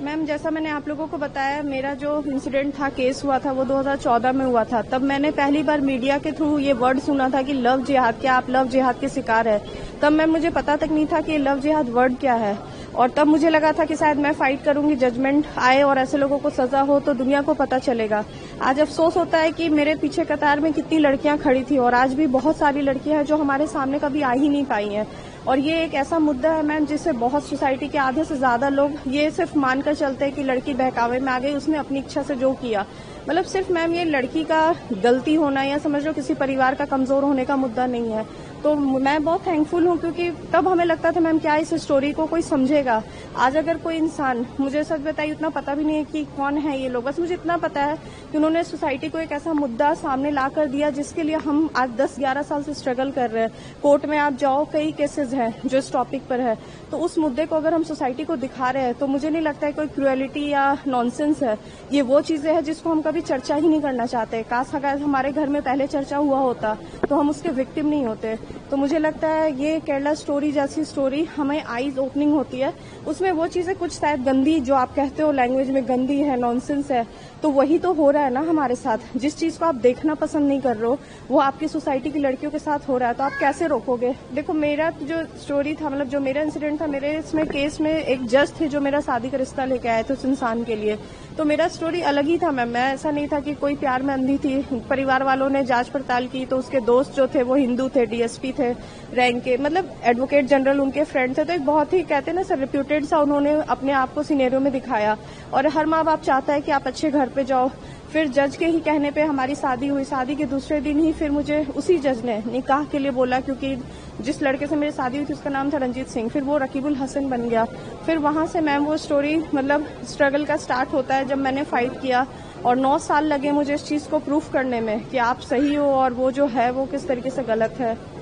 Ma'am, जैसा मैंने आप लोगों को बताया, मेरा जो इंसिडेंट था, केस हुआ था, वो 2014 में हुआ था। तब मैंने पहली बार मीडिया के थ्रू ये वर्ड सुना था कि लव जिहाद, क्या आप लव जिहाद के शिकार है। तब मैम मुझे पता तक नहीं था कि लव जिहाद वर्ड क्या है। और तब मुझे लगा था कि शायद मैं फाइट करूंगी, जजमेंट आए और ऐसे लोगों को सजा हो तो दुनिया को पता चलेगा। आज अफसोस होता है कि मेरे पीछे कतार में कितनी लड़कियां खड़ी थी और आज भी बहुत सारी लड़कियां हैं जो हमारे सामने कभी आ ही नहीं पाई हैं। और ये एक ऐसा मुद्दा है मैम जिससे बहुत सोसाइटी के आधे से ज्यादा लोग ये सिर्फ मानकर चलते हैं कि लड़की बहकावे में आ गई, उसने अपनी इच्छा से जो किया। मतलब सिर्फ मैम ये लड़की का गलती होना या समझ लो किसी परिवार का कमजोर होने का मुद्दा नहीं है। तो मैं बहुत थैंकफुल हूँ क्योंकि तब हमें लगता था मैम क्या इस स्टोरी को कोई समझेगा। आज अगर कोई इंसान, मुझे सच बताइए उतना पता भी नहीं है कि कौन है ये लोग, बस मुझे इतना पता है कि उन्होंने सोसाइटी को एक ऐसा मुद्दा सामने ला कर दिया जिसके लिए हम आज 10-11 साल से स्ट्रगल कर रहे हैं। कोर्ट में आप जाओ, कई केसेस हैं जो इस टॉपिक पर है। तो उस मुद्दे को अगर हम सोसाइटी को दिखा रहे हैं तो मुझे नहीं लगता है कोई क्रुएलिटी या नॉनसेंस है। ये वो चीजें हैं जिसको हम कभी चर्चा ही नहीं करना चाहते। काश अगर हमारे घर में पहले चर्चा हुआ होता तो हम उसके विक्टिम नहीं होते। तो मुझे लगता है ये केरला स्टोरी जैसी स्टोरी हमें आईज ओपनिंग होती है। उसमें वो चीजें कुछ शायद गंदी, जो आप कहते हो लैंग्वेज में गंदी है, नॉनसेंस है, तो वही तो हो रहा है ना हमारे साथ। जिस चीज को आप देखना पसंद नहीं कर रहे हो वो आपकी सोसाइटी की लड़कियों के साथ हो रहा है, तो आप कैसे रोकोगे। देखो, मेरा जो स्टोरी था, मतलब जो मेरा इंसिडेंट था, मेरे इसमें केस में एक जज थे जो मेरा शादी का रिश्ता लेके आए थे उस इंसान के लिए। तो मेरा स्टोरी अलग ही था मैम। मैं ऐसा नहीं था कि कोई प्यार में अंधी थी। परिवार वालों ने जांच पड़ताल की तो उसके दोस्त जो थे वो हिंदू थे, डीएसपी थे रैंक के, मतलब एडवोकेट जनरल उनके फ्रेंड थे। तो एक बहुत ही कहते हैं ना सर, रिप्यूटेड सा उन्होंने अपने आप को सिनेरियो में दिखाया। और हर माँ बाप चाहता है कि आप अच्छे घर पे जाओ। फिर जज के ही कहने पे हमारी शादी हुई। शादी के दूसरे दिन ही फिर मुझे उसी जज ने निकाह के लिए बोला, क्योंकि जिस लड़के से मेरी शादी हुई थी उसका नाम था रंजीत सिंह, फिर वो रकीबुल हसन बन गया। फिर वहां से मैम वो स्टोरी, मतलब स्ट्रगल का स्टार्ट होता है जब मैंने फाइट किया। और 9 साल लगे मुझे इस चीज को प्रूफ करने में कि आप सही हो और वो जो है वो किस तरीके से गलत है।